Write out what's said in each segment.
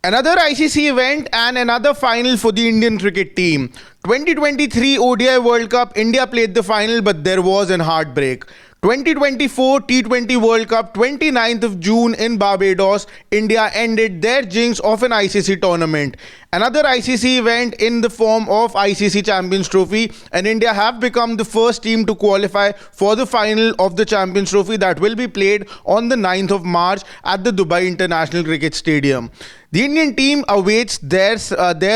Another ICC event and another final for the Indian cricket team. 2023 ODI World Cup, India played the final, but there was an heartbreak. 2024 T20 World Cup, 29th of June in Barbados, India ended their jinx of an ICC tournament. Another ICC event in the form of ICC Champions Trophy, and India have become the first team to qualify for the final of the Champions Trophy that will be played on the 9th of March at the Dubai International Cricket Stadium. The Indian team awaits their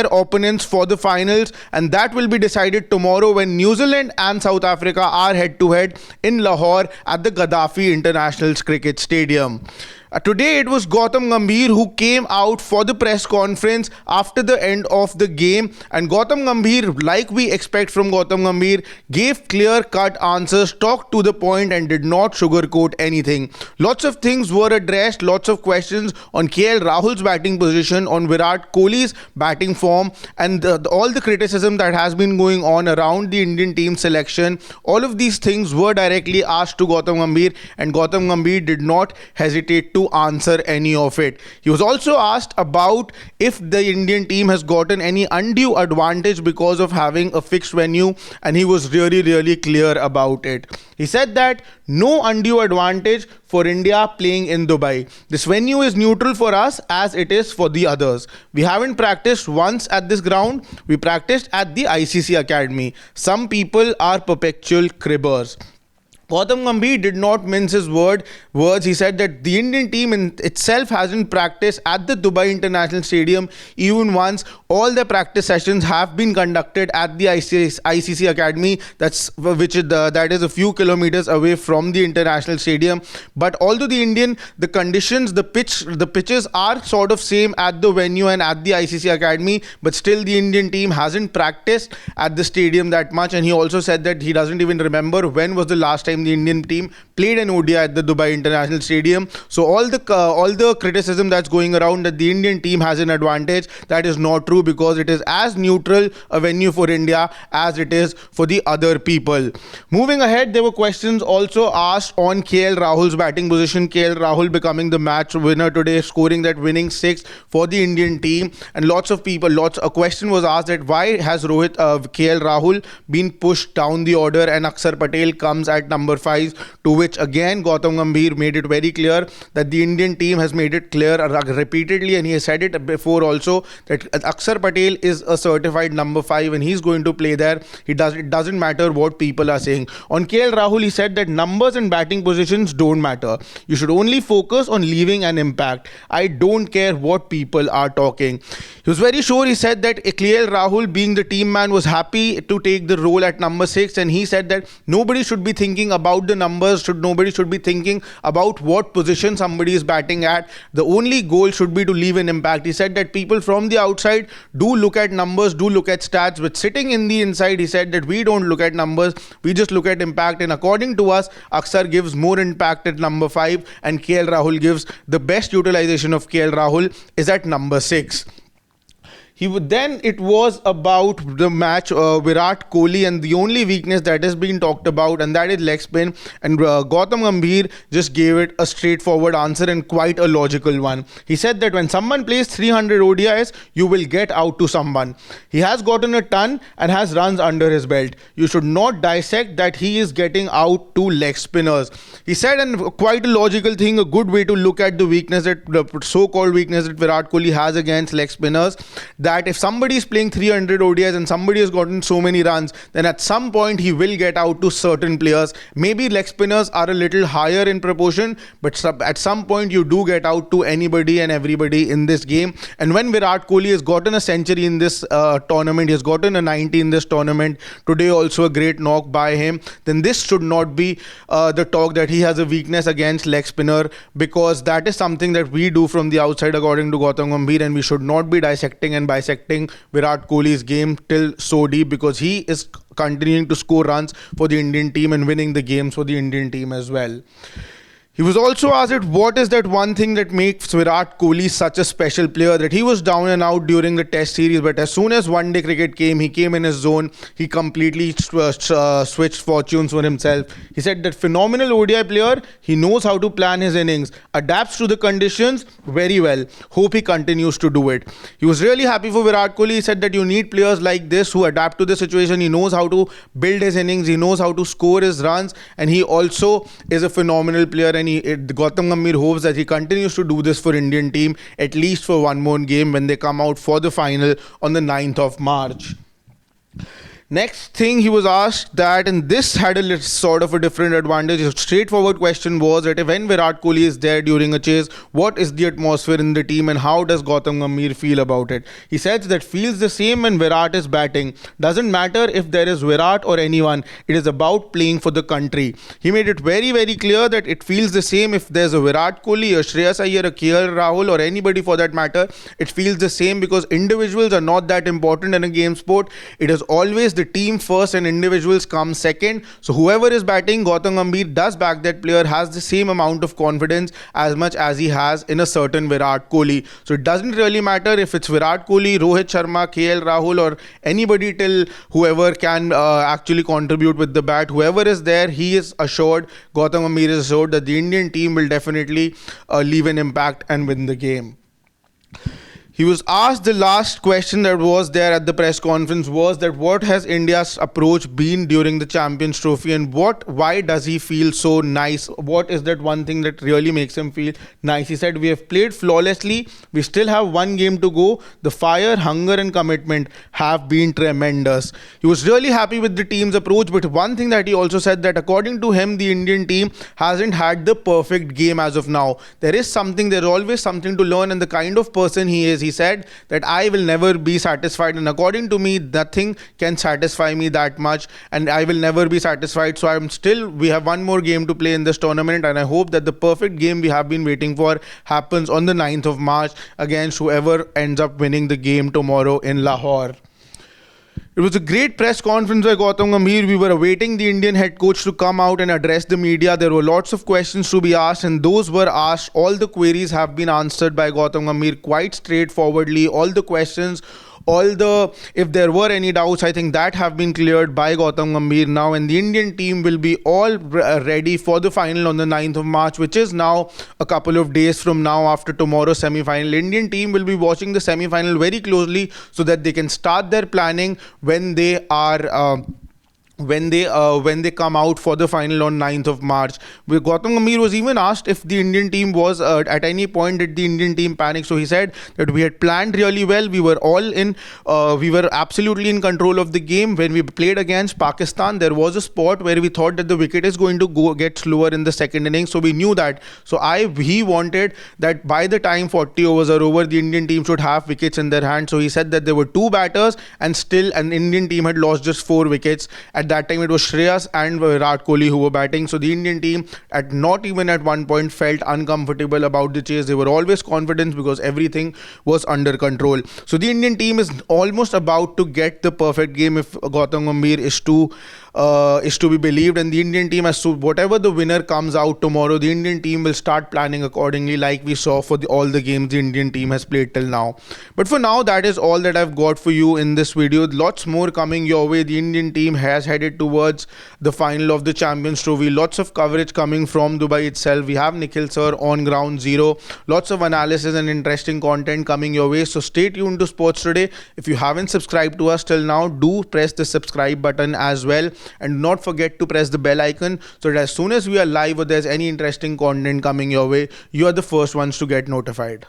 opponents for the finals, and that will be decided tomorrow when New Zealand and South Africa are head-to-head in Lahore at the Gaddafi International Cricket Stadium. Today it was Gautam Gambhir who came out for the press conference after the end of the game, and Gautam Gambhir, like we expect from Gautam Gambhir, gave clear-cut answers, talked to the point and did not sugarcoat anything. Lots of things were addressed, lots of questions on KL Rahul's batting position, on Virat Kohli's batting form, and all the criticism that has been going on around the Indian team selection. All of these things were directly asked to Gautam Gambhir, and Gautam Gambhir did not hesitate to answer any of it. He was also asked about if the Indian team has gotten any undue advantage because of having a fixed venue, and he was really clear about it. He said that no undue advantage for India playing in Dubai. This venue is neutral for us as it is for the others. We haven't practiced once at this ground. We practiced at the ICC Academy. Some people are perpetual cribbers. Gautam Gambhir did not mince his words. He said that the Indian team in itself hasn't practiced at the Dubai International Stadium even once. All the practice sessions have been conducted at the ICC Academy, that is a few kilometers away from the international stadium. But although the conditions, the pitches are sort of same at the venue and at the ICC Academy, but still the Indian team hasn't practiced at the stadium that much. And he also said that he doesn't even remember when was the last time the Indian team played an ODI at the Dubai International Stadium. So all the criticism that's going around that the Indian team has an advantage, that is not true, because it is as neutral a venue for India as it is for the other people. Moving ahead, there were questions also asked on KL Rahul's batting position. KL Rahul becoming the match winner today, scoring that winning six for the Indian team, and a question was asked that why has KL Rahul been pushed down the order and Akshar Patel comes at number 5, to which again Gautam Gambhir made it very clear that the Indian team has made it clear repeatedly, and he has said it before also, that Akshar Patel is a certified number 5 and he's going to play there. It doesn't matter what people are saying. On KL Rahul, he said that numbers and batting positions don't matter. You should only focus on leaving an impact. I don't care what people are talking. He was very sure. He said that KL Rahul, being the team man, was happy to take the role at number 6, and he said that nobody should be thinking about the numbers, nobody should be thinking about what position somebody is batting at. The only goal should be to leave an impact. He said that people from the outside do look at numbers, do look at stats, but sitting in the inside, he said that we don't look at numbers, we just look at impact. And according to us, Akshar gives more impact at number 5, and KL Rahul gives the best utilization of KL Rahul is at number 6. It was about the match, Virat Kohli, and the only weakness that has been talked about, and that is leg spin. And Gautam Gambhir just gave it a straightforward answer and quite a logical one. He said that when someone plays 300 ODIs, you will get out to someone. He has gotten a ton and has runs under his belt. You should not dissect that he is getting out to leg spinners. He said, and quite a logical thing, a good way to look at the so-called weakness that Virat Kohli has against leg spinners, that if somebody is playing 300 ODIs and somebody has gotten so many runs, then at some point he will get out to certain players. Maybe leg spinners are a little higher in proportion, but at some point you do get out to anybody and everybody in this game. And when Virat Kohli has gotten a century in this tournament, he has gotten a 90 in this tournament, today also a great knock by him, then this should not be the talk that he has a weakness against leg spinner, because that is something that we do from the outside according to Gautam Gambhir, and we should not be dissecting Virat Kohli's game till so deep, because he is continuing to score runs for the Indian team and winning the games for the Indian team as well. He was also asked that what is that one thing that makes Virat Kohli such a special player, that he was down and out during the test series, but as soon as one day cricket came, he came in his zone, he completely switched fortunes for himself. He said that phenomenal ODI player, he knows how to plan his innings, adapts to the conditions very well. Hope he continues to do it. He was really happy for Virat Kohli. He said that you need players like this who adapt to the situation. He knows how to build his innings, he knows how to score his runs, and he also is a phenomenal player. And Gautam Gambhir hopes that he continues to do this for Indian team at least for one more game when they come out for the final on the 9th of March. Next thing he was asked that, and this had a sort of a different advantage. A straightforward question was that when Virat Kohli is there during a chase, what is the atmosphere in the team and how does Gautam Gambhir feel about it? He says that feels the same when Virat is batting. Doesn't matter if there is Virat or anyone, it is about playing for the country. He made it very, very clear that it feels the same if there's a Virat Kohli, a Shreyas Iyer, a KL Rahul, or anybody for that matter. It feels the same because individuals are not that important in a game sport. It is always the team first and individuals come second. So whoever is batting, Gautam Gambhir does back that player, has the same amount of confidence as much as he has in a certain Virat Kohli. So it doesn't really matter if it's Virat Kohli, Rohit Sharma, KL Rahul, or anybody till whoever can actually contribute with the bat. Whoever is there, he is assured, Gautam Gambhir is assured that the Indian team will definitely leave an impact and win the game. He was asked the last question that was there at the press conference was that what has India's approach been during the Champions Trophy and why does he feel so nice? What is that one thing that really makes him feel nice? He said, we have played flawlessly. We still have one game to go. The fire, hunger and commitment have been tremendous. He was really happy with the team's approach, but one thing that he also said that according to him, the Indian team hasn't had the perfect game as of now. There's always something to learn, and the kind of person he is, he said that I will never be satisfied, and according to me nothing can satisfy me that much, and I will never be satisfied. So we have one more game to play in this tournament, and I hope that the perfect game we have been waiting for happens on the 9th of March against whoever ends up winning the game tomorrow in Lahore. It was a great press conference by Gautam Gambhir. We were awaiting the Indian head coach to come out and address the media. There were lots of questions to be asked, and those were asked. All the queries have been answered by Gautam Gambhir quite straightforwardly. All the questions, if there were any doubts, I think that have been cleared by Gautam Gambhir now, and the Indian team will be all ready for the final on the 9th of March, which is now a couple of days from now after tomorrow's semi-final. Indian team will be watching the semi-final very closely so that they can start their planning when they come out for the final on 9th of March. Gautam Gambhir was even asked if the Indian team was at any point did the Indian team panic. So he said that we had planned really well. We were we were absolutely in control of the game. When we played against Pakistan, there was a spot where we thought that the wicket is going to get slower in the second innings. So we knew that. So he wanted that by the time 40 overs are over, the Indian team should have wickets in their hand. So he said that there were two batters and still an Indian team had lost just 4 wickets. At that time, it was Shreyas and Virat Kohli who were batting. So the Indian team, not even at one point, felt uncomfortable about the chase. They were always confident because everything was under control. So the Indian team is almost about to get the perfect game if Gautam Gambhir is to be believed. And the Indian team, as to whatever the winner comes out tomorrow, the Indian team will start planning accordingly, like we saw for all the games the Indian team has played till now. But for now, that is all that I've got for you in this video. Lots more coming your way. The Indian team has headed towards the final of the Champions Trophy. Lots of coverage coming from Dubai itself. We have Nikhil sir on ground zero. Lots of analysis and interesting content coming your way. So stay tuned to Sports Today. If you haven't subscribed to us till now, do press the subscribe button as well. And not forget to press the bell icon so that as soon as we are live or there's any interesting content coming your way, you are the first ones to get notified.